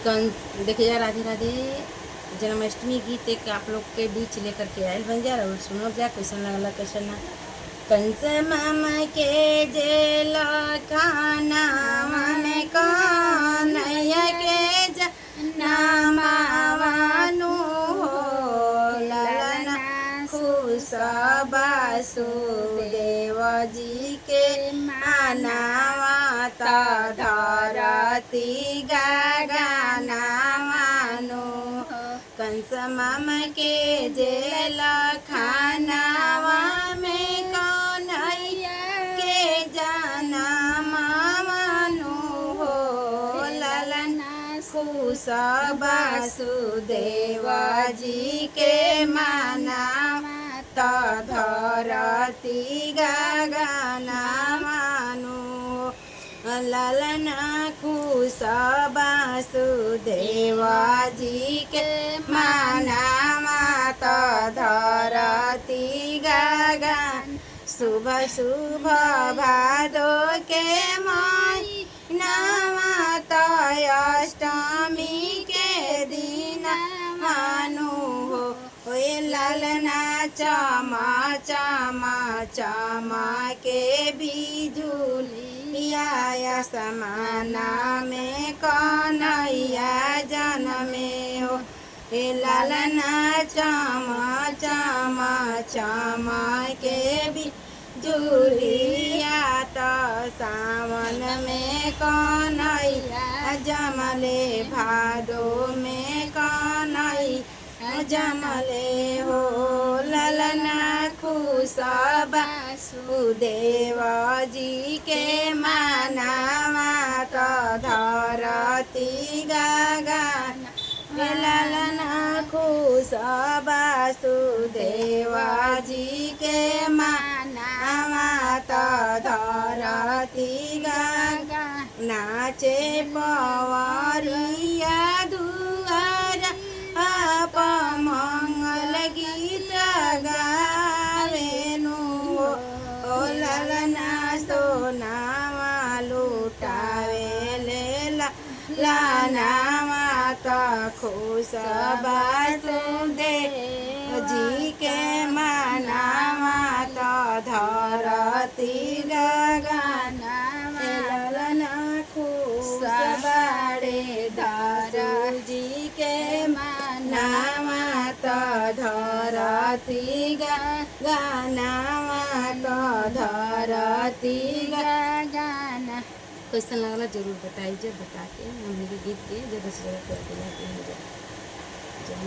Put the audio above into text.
देखिए राधे राधे। जन्माष्टमी गीत एक आप लोग के बीच लेकर के आयल बन जा और सुनो जा कैसन लगला कैसन ना। कंस मामा के जेल खाना में कन्हैया के नामावानु हो ललना खुश वासुदेव जी के मानावा धरती गाना मानो कंस मामा के जेल खानावा में कन्हैया के जनम मानो हो ललना खुश वासुदेव जी के मानावा धरती गाना मानो ललना खुश वासुदेव जी के मानावा धरती गगन शुभ शुभ भादो के महीनावा अष्टमी के दिन मानो हो ललना चमा चमा चमा के बिजुलिया समाना में कन्हैया जनमे हो हे ललना चमा चमा चमा के बिजुलिया तो सावन में कन्हैया जमले भादो में कन्हैया जमले हो ललना खुश वासुदेव जी के मानावा धरती गगन ललना खुश वासुदेव जी के मानावा धरती गगन नाचे पवरिया दुआरा आप मंगल गीत गावेनु ओ ललना सोनावा लुटावे लानावा का खुश वासुदेव जी के मानावा धरती गगना ललना खुश बाड़े दारा जी के मानावा धरती गगनावा धरती गगना। कैसा लगला जरूर बताइए, बता के हमने के गीत के ज़्यादा से ज़्यादा कर दिया।